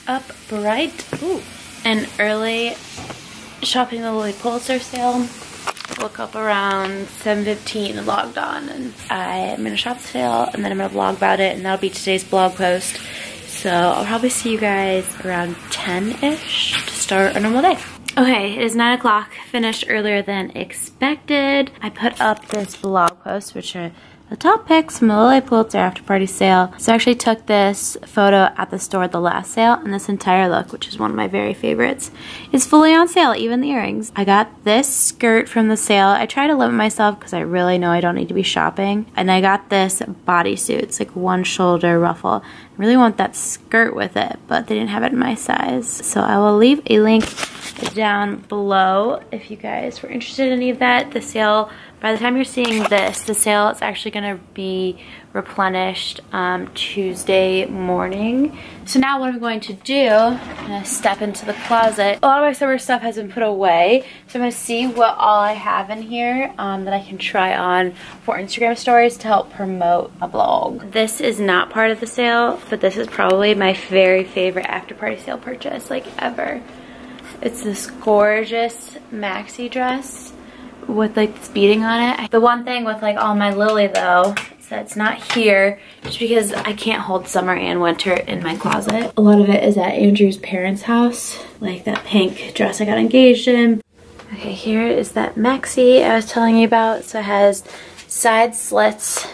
up bright and early, shopping the Lilly Pulitzer sale. Woke up around 7:15 and logged on, and I am gonna shop the sale and then I'm gonna vlog about it, and that'll be today's blog post. So I'll probably see you guys around 10-ish to start a normal day. Okay, it is 9 o'clock, finished earlier than expected. I put up this blog post, which are the top picks from the Lilly Pulitzer after party sale. So I actually took this photo at the store at the last sale, and this entire look, which is one of my very favorites, is fully on sale, even the earrings. I got this skirt from the sale. I try to limit myself because I really know I don't need to be shopping. And I got this bodysuit. It's like one shoulder ruffle. I really want that skirt with it, but they didn't have it in my size. So I will leave a link down below if you guys were interested in any of that. The sale, by the time you're seeing this, the sale is actually gonna be replenished Tuesday morning. So now what I'm going to do, I'm gonna step into the closet. A lot of my summer stuff has been put away, so I'm gonna see what all I have in here that I can try on for Instagram stories to help promote a blog. This is not part of the sale, but this is probably my very favorite after party sale purchase, like ever. It's this gorgeous maxi dress with like this beading on it. The one thing with like all my Lilly though is that it's not here just because I can't hold summer and winter in my closet. A lot of it is at Andrew's parents' house, like that pink dress I got engaged in. Okay, here is that maxi I was telling you about. So it has side slits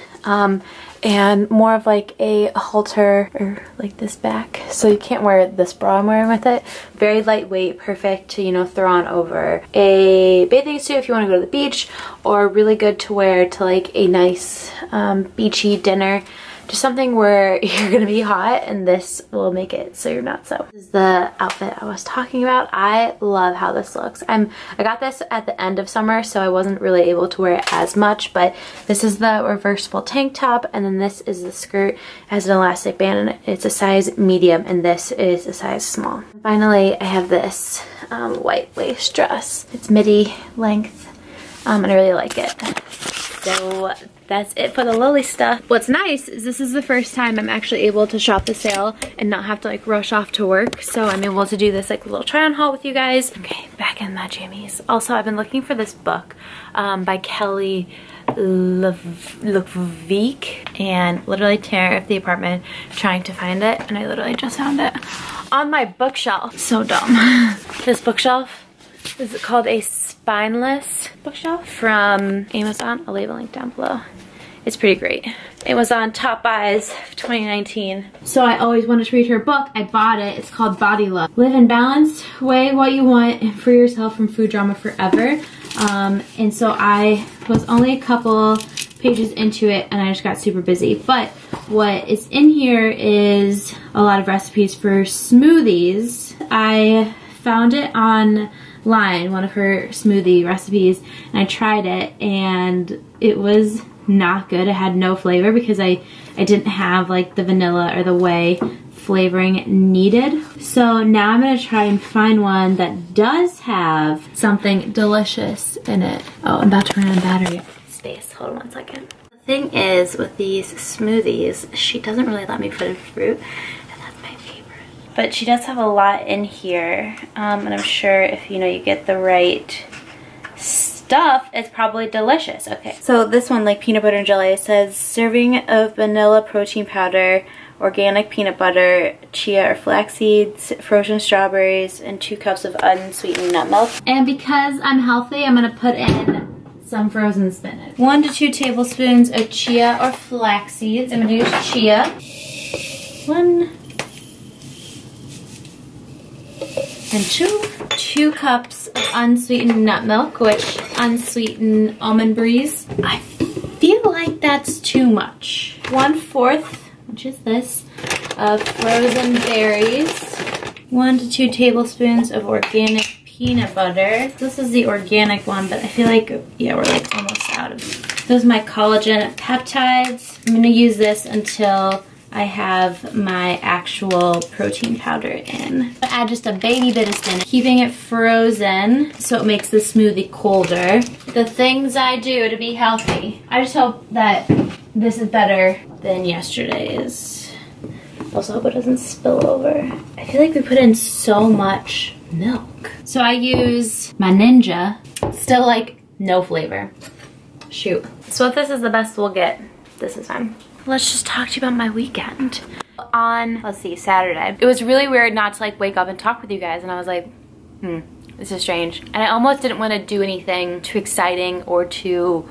and more of like a halter or like this back, so you can't wear this bra I'm wearing with it. Very lightweight, perfect to, you know, throw on over a bathing suit if you want to go to the beach, or really good to wear to like a nice beachy dinner. Just something where you're gonna be hot and this will make it so you're not so. This is the outfit I was talking about. I love how this looks. I got this at the end of summer, so I wasn't really able to wear it as much, but this is the reversible tank top, and then this is the skirt. It has an elastic band, and it's a size medium, and this is a size small. Finally, I have this white lace dress. It's midi length, and I really like it. So that's it for the Lilly stuff. What's nice is this is the first time I'm actually able to shop the sale and not have to like rush off to work. So I'm able to do this like little try on haul with you guys. Okay, back in my jammies. Also, I've been looking for this book by Kelly Levesque, and literally tearing up the apartment trying to find it, and I literally just found it on my bookshelf. So dumb. This bookshelf is called a spineless bookshelf from Amazon. I'll leave a link down below. It's pretty great. It was on Top Buys of 2019. So I always wanted to read her book. I bought it. It's called Body Love. Live in balanced way what you want and free yourself from food drama forever. And so I was only a couple pages into it and I just got super busy. But what is in here is a lot of recipes for smoothies. I found it online, one of her smoothie recipes, and I tried it and it was not good. It had no flavor because I didn't have like the vanilla or the whey flavoring needed. So now I'm gonna try and find one that does have something delicious in it. Oh, I'm about to run out of battery. Space, hold on one second. The thing is with these smoothies, she doesn't really let me put in fruit. But she does have a lot in here, and I'm sure if you get the right stuff, it's probably delicious. Okay, so this one, like peanut butter and jelly, it says serving of vanilla protein powder, organic peanut butter, chia or flax seeds, frozen strawberries, and 2 cups of unsweetened nut milk. And because I'm healthy, I'm gonna put in some frozen spinach. 1 to 2 tablespoons of chia or flax seeds. I'm gonna use chia. 1 and 2 cups of unsweetened nut milk, which unsweetened almond breeze. I feel like that's too much. 1/4, which is this, of frozen berries. 1 to 2 tablespoons of organic peanut butter. This is the organic one, but I feel like, yeah, we're like almost out of it. Those are my collagen peptides. I'm gonna use this until I have my actual protein powder in. Add just a baby bit of spinach, keeping it frozen so it makes the smoothie colder. The things I do to be healthy. I just hope that this is better than yesterday's. Also hope it doesn't spill over. I feel like we put in so much milk. So I use my Ninja. Still like no flavor. Shoot. So if this is the best we'll get, this is fine. Let's just talk to you about my weekend. On, let's see, Saturday. It was really weird not to like wake up and talk with you guys, and I was like, this is strange. And I almost didn't want to do anything too exciting or too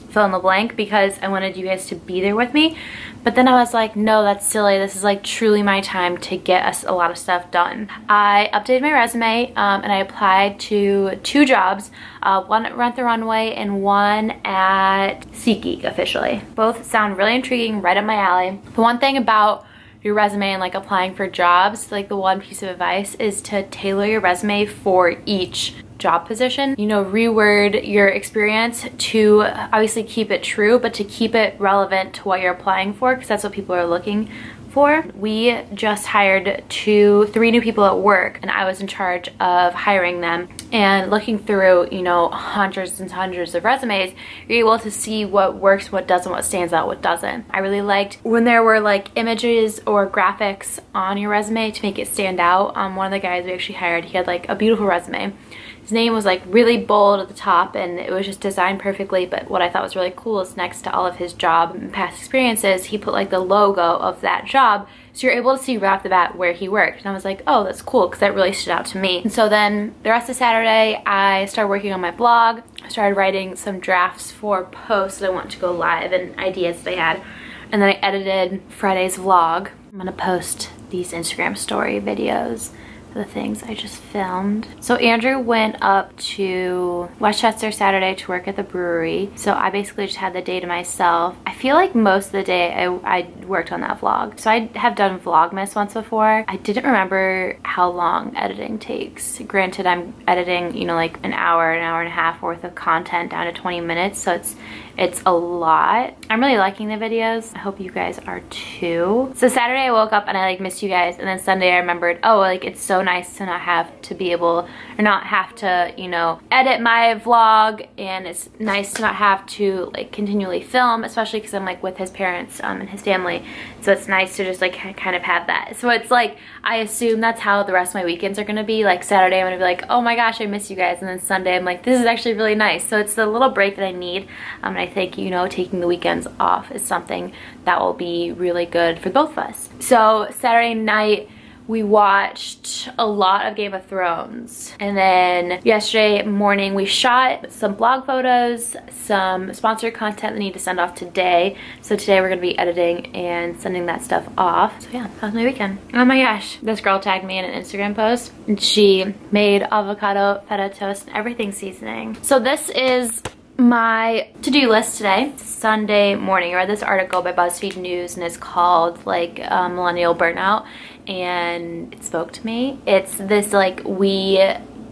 fill in the blank because I wanted you guys to be there with me. But then I was like, no, that's silly. This is like truly my time to get us a lot of stuff done. I updated my resume and I applied to 2 jobs, one at Rent the Runway and one at SeatGeek officially. Both sound really intriguing, right up my alley. The one thing about your resume and like applying for jobs, like the one piece of advice is to tailor your resume for each job position. You know, reword your experience to obviously keep it true, but to keep it relevant to what you're applying for, because that's what people are looking for. We just hired 3 new people at work, and I was in charge of hiring them. And looking through, you know, hundreds and hundreds of resumes, you're able to see what works, what doesn't, what stands out, what doesn't. I really liked when there were like images or graphics on your resume to make it stand out. One of the guys we actually hired, he had like a beautiful resume. His name was like really bold at the top and it was just designed perfectly, but what I thought was really cool is next to all of his job and past experiences, he put like the logo of that job, so you're able to see right off the bat where he worked. And I was like, oh, that's cool, because that really stood out to me. And so then the rest of Saturday, I started working on my blog. I started writing some drafts for posts that I want to go live and ideas that I had. And then I edited Friday's vlog. I'm gonna post these Instagram story videos, the things I just filmed. So Andrew went up to Westchester Saturday to work at the brewery. So I basically just had the day to myself. I feel like most of the day I worked on that vlog. So I have done Vlogmas once before. I didn't remember how long editing takes. Granted, I'm editing, you know, like an hour and a half worth of content down to 20 minutes. So it's a lot. I'm really liking the videos. I hope you guys are too. So Saturday I woke up and I like missed you guys, and then Sunday I remembered, oh, like it's so nice to not have to be able, or not have to, you know, edit my vlog, and it's nice to not have to like continually film, especially because I'm like with his parents and his family. So it's nice to just like kind of have that. So it's like, I assume that's how the rest of my weekends are gonna be. Like Saturday I'm gonna be like, oh my gosh, I miss you guys, and then Sunday I'm like, this is actually really nice. So it's the little break that I need, and I think, you know, taking the weekends off is something that will be really good for both of us. So Saturday night we watched a lot of Game of Thrones, and then yesterday morning we shot some blog photos, some sponsored content that I need to send off today. So today we're gonna be editing and sending that stuff off. So yeah, that was my weekend. Oh my gosh, this girl tagged me in an Instagram post and she made avocado feta toast and everything seasoning. So this is my to-do list today. Sunday morning, I read this article by BuzzFeed News and it's called like Millennial Burnout, and it spoke to me. It's this like, we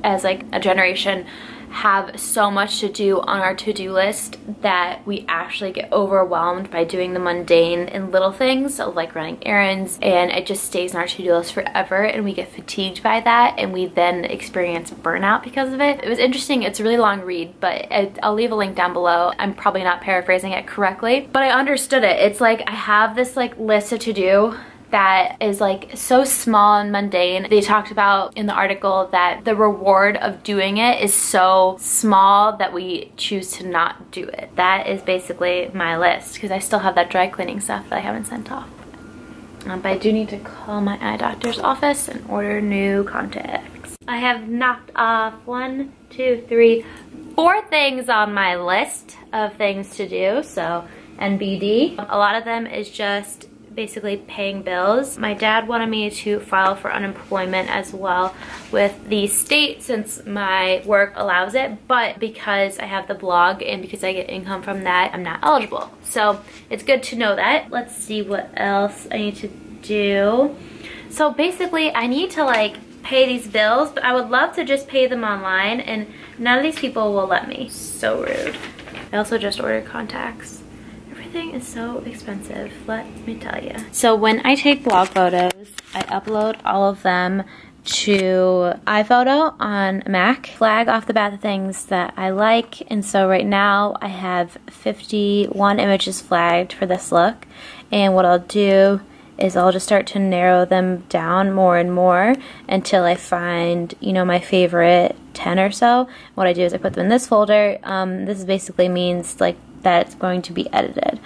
as like a generation have so much to do on our to-do list that we actually get overwhelmed by doing the mundane and little things of like running errands, and it just stays on our to-do list forever, and we get fatigued by that, and we then experience burnout because of it. It was interesting. It's a really long read, but I'll leave a link down below. I'm probably not paraphrasing it correctly, but I understood it. It's like I have this like list of to-do that is like so small and mundane. They talked about in the article that the reward of doing it is so small that we choose to not do it. That is basically my list, because I still have that dry cleaning stuff that I haven't sent off. But I do need to call my eye doctor's office and order new contacts. I have knocked off 1, 2, 3, 4 things on my list of things to do, so NBD. A lot of them is just basically paying bills. My dad wanted me to file for unemployment as well with the state since my work allows it, but because I have the blog and because I get income from that, I'm not eligible. So it's good to know that. Let's see what else I need to do. So basically I need to like pay these bills, but I would love to just pay them online, and none of these people will let me. So rude. I also just ordered contacts. Everything is so expensive, let me tell you. So when I take blog photos, I upload all of them to iPhoto on Mac. Flag off the bat the things that I like, and so right now I have 51 images flagged for this look, and what I'll do is I'll just start to narrow them down more and more until I find, you know, my favorite 10 or so. What I do is I put them in this folder. This basically means like that it's going to be edited.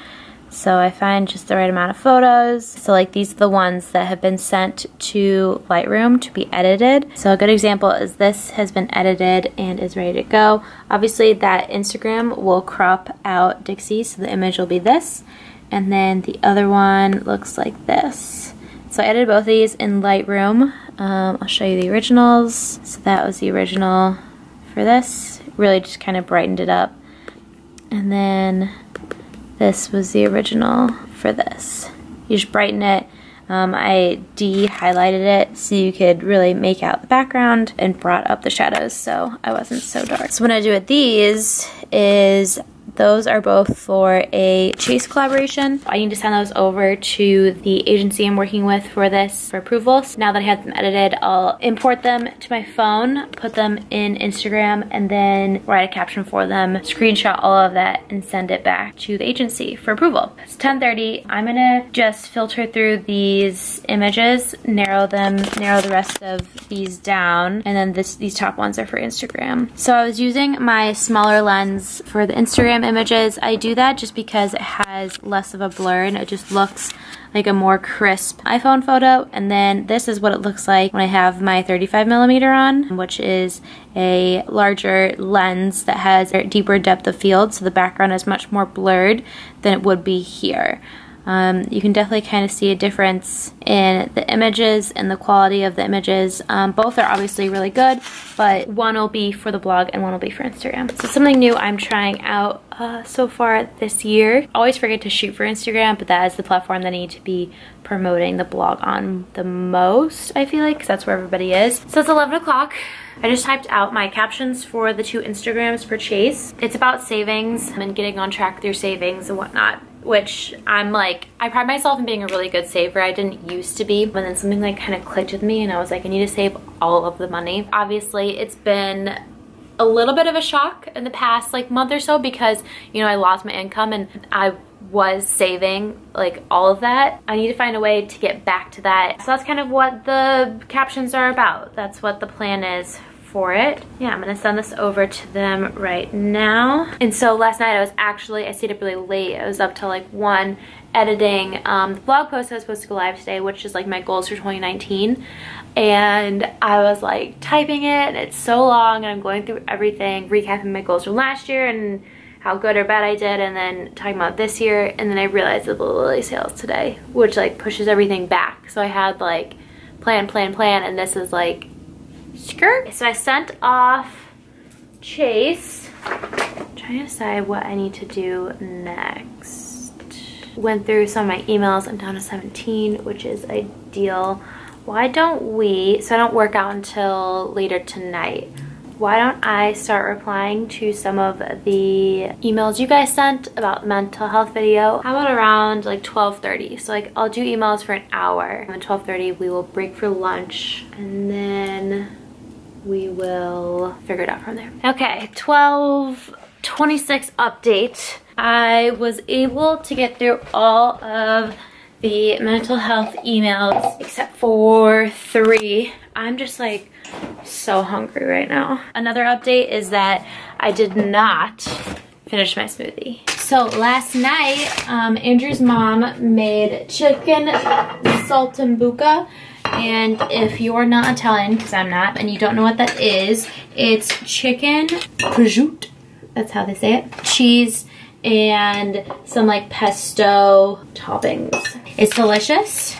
So I find just the right amount of photos. So like these are the ones that have been sent to Lightroom to be edited. So a good example is this has been edited and is ready to go. Obviously that Instagram will crop out Dixie, so the image will be this. And then the other one looks like this. So I edited both of these in Lightroom. I'll show you the originals. So that was the original for this. Really just kind of brightened it up. And then this was the original for this. You just brighten it. I de-highlighted it so you could really make out the background and brought up the shadows so I wasn't so dark. So what I do with these is those are both for a Chase collaboration. I need to send those over to the agency I'm working with for this for approval. So now that I have them edited, I'll import them to my phone, put them in Instagram, and then write a caption for them, screenshot all of that, and send it back to the agency for approval. It's 10:30. I'm gonna just filter through these images, narrow the rest of these down, and then these top ones are for Instagram. So I was using my smaller lens for the Instagram images. I do that just because it has less of a blur and it just looks like a more crisp iPhone photo. And then this is what it looks like when I have my 35mm on, which is a larger lens that has a deeper depth of field, so the background is much more blurred than it would be here. You can definitely kind of see a difference in the images and the quality of the images. Both are obviously really good, but one will be for the blog and one will be for Instagram. So something new I'm trying out so far this year. Always forget to shoot for Instagram, but that is the platform that I need to be promoting the blog on the most, I feel like, because that's where everybody is. So it's 11 o'clock. I just typed out my captions for the 2 Instagrams for Chase. It's about savings and getting on track with your savings and whatnot, which I'm like, I pride myself in being a really good saver. I didn't used to be, but then something like kind of clicked with me and I was like, I need to save all of the money. Obviously, it's been a little bit of a shock in the past like month or so because, you know, I lost my income and I was saving like all of that. I need to find a way to get back to that. So that's kind of what the captions are about. That's what the plan is for it. Yeah, I'm gonna send this over to them right now. And so last night I stayed up really late. I was up till like 1 editing the blog post I was supposed to go live today, which is like my goals for 2019. And I was like typing it and it's so long and I'm going through everything, recapping my goals from last year and how good or bad I did, and then talking about this year. And then I realized that the Lilly sales today, which like pushes everything back. So I had like plan, and this is like skirt. So I sent off Chase. I'm trying to decide what I need to do next. Went through some of my emails. I'm down to 17, which is ideal. Why don't we, so I don't work out until later tonight, why don't I start replying to some of the emails you guys sent about the mental health video? How about around like 12:30? So like I'll do emails for an hour, and at 12:30 we will break for lunch, and then we will figure it out from there. Okay, 12:26 update. I was able to get through all of the mental health emails except for 3. I'm just like so hungry right now. Another update is that I did not finish my smoothie. So last night, Andrew's mom made chicken saltimbocca. And if you're not Italian, because I'm not, and you don't know what that is, it's chicken prosciutto, that's how they say it, cheese, and some like pesto toppings. It's delicious,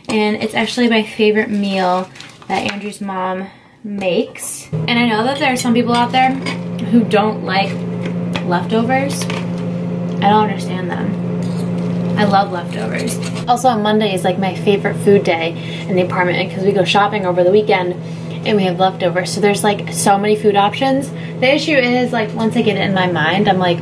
and it's actually my favorite meal that Andrew's mom makes. And I know that there are some people out there who don't like leftovers. I don't understand them. I love leftovers. Also on Monday is like my favorite food day in the apartment because we go shopping over the weekend and we have leftovers. So there's like so many food options. The issue is like once I get it in my mind, I'm like,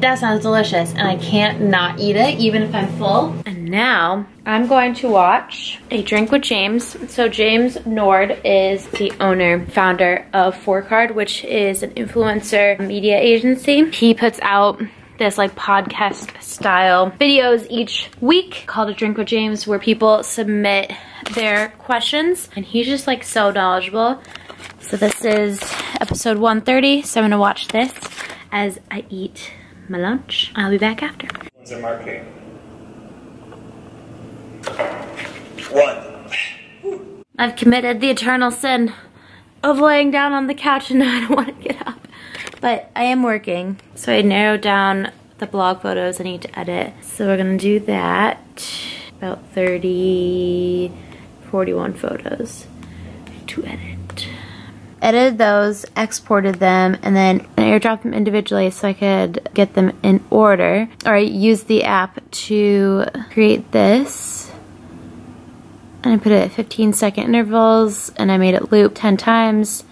that sounds delicious, and I can't not eat it even if I'm full. And now I'm going to watch A Drink with James. So James Nord is the owner, founder of 4Card, which is an influencer media agency. He puts out this like podcast style videos each week called A Drink with James, where people submit their questions, and he's just like so knowledgeable. So this is episode 130, so I'm gonna watch this as I eat my lunch. I'll be back after. What's our marketing? 1. I've committed the eternal sin of laying down on the couch and now I don't want to get up. But I am working. So I narrowed down the blog photos I need to edit. So we're gonna do that. About 30, 41 photos to edit. Edited those, exported them, and then airdropped them individually so I could get them in order. Or I used the app to create this. And I put it at 15-second intervals, and I made it loop 10 times.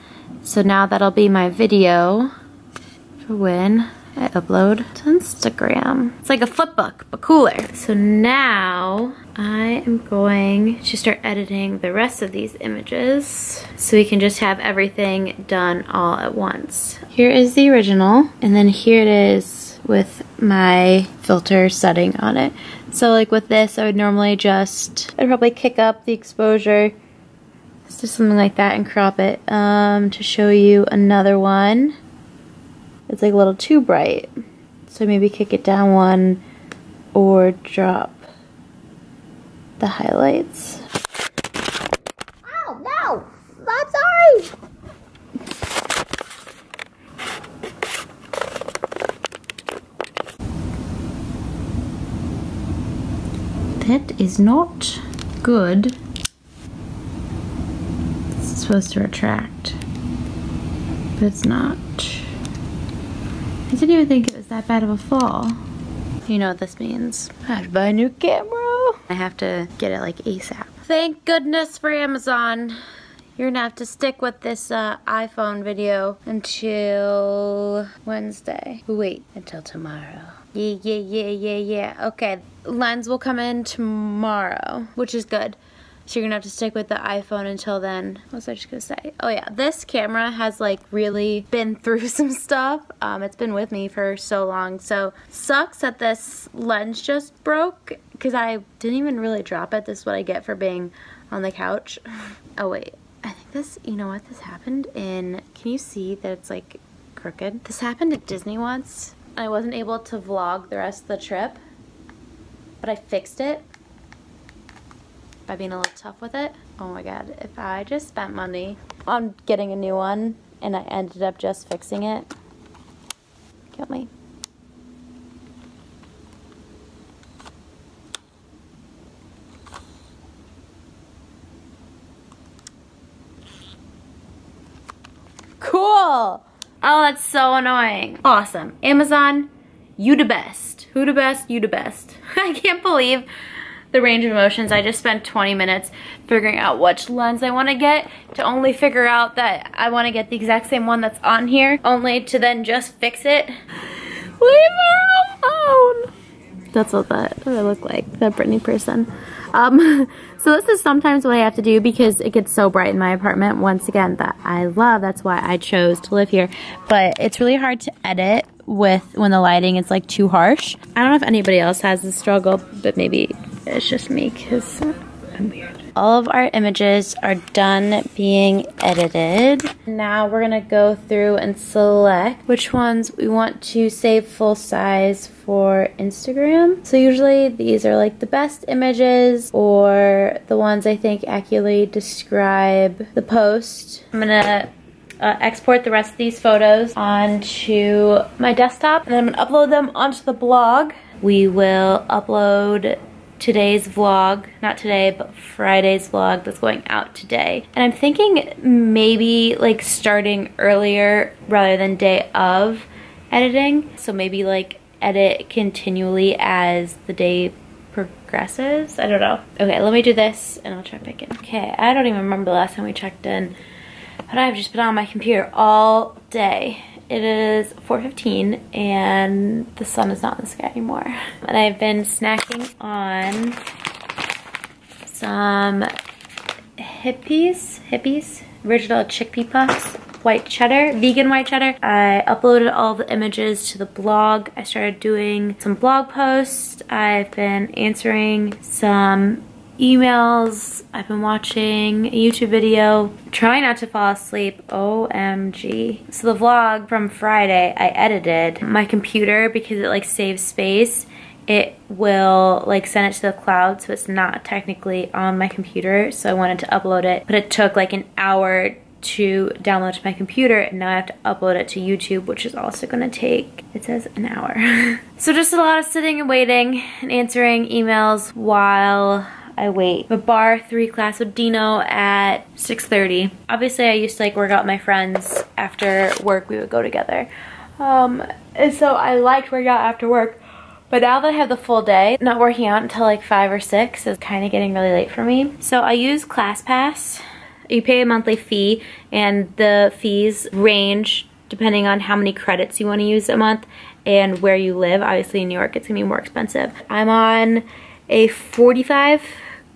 So now that'll be my video for when I upload to Instagram. It's like a flip book, but cooler. So now I am going to start editing the rest of these images so we can just have everything done all at once. Here is the original, and then here it is with my filter setting on it. So like with this, I would normally I'd probably kick up the exposure, just do something like that and crop it. To show you another one, it's like a little too bright. So maybe kick it down one or drop the highlights. Oh no, I'm sorry. That is not good. It's supposed to retract, but it's not. I didn't even think it was that bad of a fall. You know what this means. I have to buy a new camera. I have to get it like ASAP. Thank goodness for Amazon. You're gonna have to stick with this iPhone video until Wednesday. Wait, until tomorrow. Yeah. Okay, lens will come in tomorrow, which is good. So you're gonna have to stick with the iPhone until then. What was I just gonna say? Oh yeah, this camera has like really been through some stuff. It's been with me for so long. So sucks that this lens just broke because I didn't even really drop it. This is what I get for being on the couch. Oh wait, I think this, you know what, this happened in, can you see that it's like crooked? This happened at Disney once. I wasn't able to vlog the rest of the trip, but I fixed it by being a little tough with it. Oh my god, if I just spent money on getting a new one and I ended up just fixing it, kill me. Cool! Oh, that's so annoying. Awesome. Amazon, you the best. Who the best? You the best. I can't believe the range of emotions. I just spent 20 minutes figuring out which lens I want to get, to only figure out that I want to get the exact same one that's on here, only to then just fix it. Leave her alone. That's what that looked like, that Britney person. So this is sometimes what I have to do because it gets so bright in my apartment, once again, that I love. That's why I chose to live here. But it's really hard to edit when the lighting is like too harsh. I don't know if anybody else has this struggle, but maybe it's just me because I'm weird. All of our images are done being edited. Now we're gonna go through and select which ones we want to save full size for Instagram. So usually these are like the best images or the ones I think accurately describe the post. I'm gonna export the rest of these photos onto my desktop and then I'm gonna upload them onto the blog. We will upload today's vlog, not today, but Friday's vlog that's going out today. And I'm thinking maybe like starting earlier rather than day of editing. So maybe like edit continually as the day progresses. I don't know. Okay, let me do this and I'll check back in. Okay, I don't even remember the last time we checked in, but I've just been on my computer all day. It is 4:15 and the sun is not in the sky anymore. And I've been snacking on some Hippies, original chickpea puffs. white cheddar, vegan white cheddar. I uploaded all the images to the blog. I started doing some blog posts. I've been answering some emails. I've been watching a YouTube video, trying not to fall asleep. OMG. So the vlog from Friday, I edited my computer because it like saves space. It will like send it to the cloud, so it's not technically on my computer. So I wanted to upload it, but it took like an hour to download to my computer, and now I have to upload it to YouTube, which is also gonna take, it says, an hour. So just a lot of sitting and waiting and answering emails while I wait. The bar 3 class with Dino at 6:30. Obviously I used to like work out with my friends after work. We would go together. And so I liked working out after work. But now that I have the full day, not working out until like 5 or 6 is kind of getting really late for me. So I use ClassPass. You pay a monthly fee, and the fees range depending on how many credits you want to use a month and where you live. Obviously in New York it's gonna be more expensive. I'm on a 45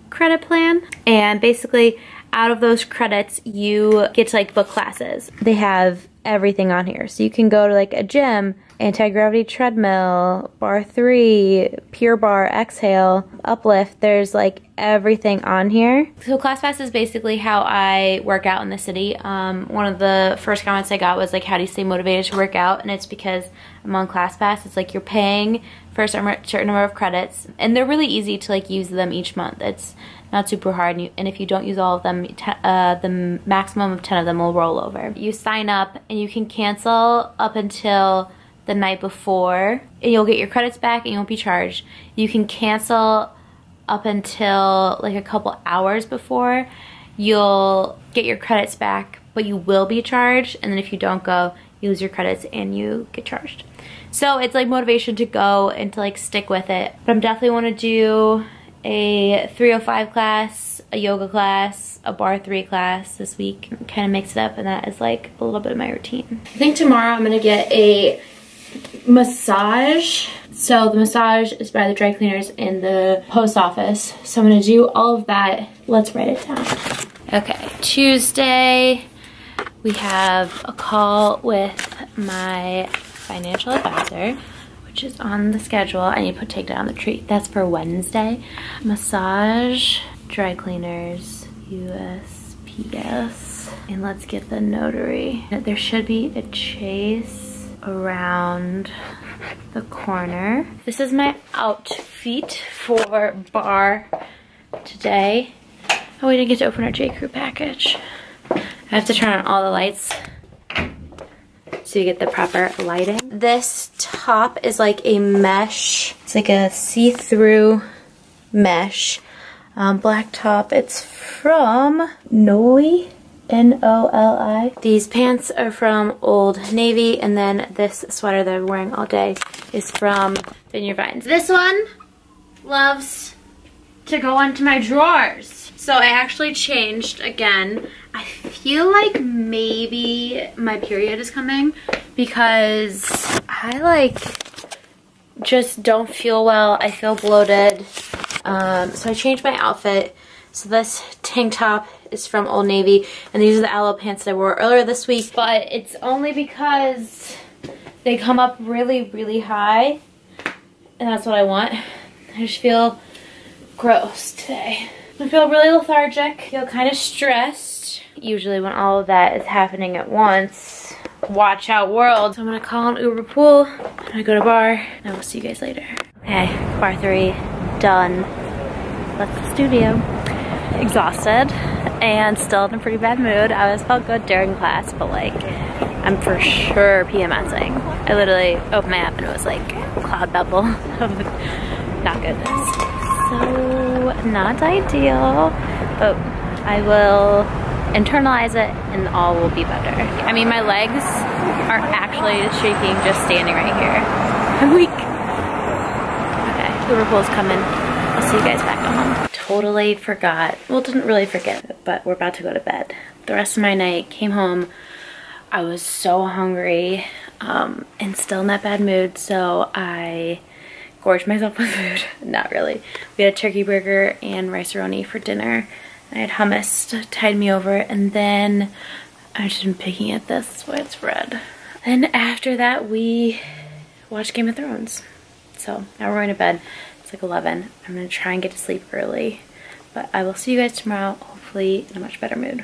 credit plan, and basically out of those credits you get to like book classes. They have everything on here, so you can go to like a gym, anti-gravity treadmill, bar 3, pure bar, exhale, uplift. There's like everything on here. So ClassPass is basically how I work out in the city. One of the first comments I got was like, how do you stay motivated to work out? And it's because I'm on ClassPass. It's like you're paying for a certain number of credits, and they're really easy to like use them each month. It's not super hard, and if you don't use all of them, the maximum of 10 of them will roll over. You sign up and you can cancel up until the night before, and you'll get your credits back and you won't be charged. You can cancel up until like a couple hours before. You'll get your credits back, but you will be charged, and then if you don't go, you lose your credits and you get charged. So it's like motivation to go and to like stick with it. But I'm definitely want to do a 305 class, a yoga class, a bar 3 class this week. Kind of mix it up, and that is like a little bit of my routine. I think tomorrow I'm gonna get a massage. So the massage is by the dry cleaners in the post office. So I'm gonna do all of that. Let's write it down. Okay, Tuesday we have a call with my financial advisor, which is on the schedule. I need to take down the tree. That's for Wednesday. Massage, dry cleaners, USPS, and let's get the notary. There should be a Chase around the corner. This is my outfit for bar today. Oh, we didn't get to open our J. Crew package. I have to turn on all the lights so you get the proper lighting. This top is like a mesh. It's like a see-through mesh. Black top. It's from Noli. N-O-L-I. These pants are from Old Navy, and then this sweater that I'm wearing all day is from Vineyard Vines. This one loves to go into my drawers. So I actually changed again. I feel like maybe my period is coming because I like just don't feel well. I feel bloated. So I changed my outfit. So this tank top is from Old Navy, and these are the aloe pants that I wore earlier this week, but it's only because they come up really, really high, and that's what I want. I just feel gross today. I feel really lethargic, feel kind of stressed. Usually when all of that is happening at once, watch out world. So I'm gonna call an Uber pool, I'm gonna go to bar, and I will see you guys later. Okay, bar 3, done. Left the studio. Exhausted and still in a pretty bad mood. I always felt good during class, but like I'm for sure PMSing. I literally opened my app and it was like cloud bubble of not goodness. So not ideal, but I will internalize it and all will be better. I mean, my legs are actually shaking just standing right here. I'm weak. Okay, Uber pool's coming. I'll see you guys back at home. Totally forgot. Well, didn't really forget, but we're about to go to bed. The rest of my night, came home. I was so hungry and still in that bad mood, so I gorged myself with food. Not really. We had a turkey burger and rice-a-roni for dinner. I had hummus to tide me over, and then I've just been picking at this, that's why it's red. Then after that, we watched Game of Thrones. So now we're going to bed. It's like 11. I'm gonna try and get to sleep early. But I will see you guys tomorrow, hopefully in a much better mood.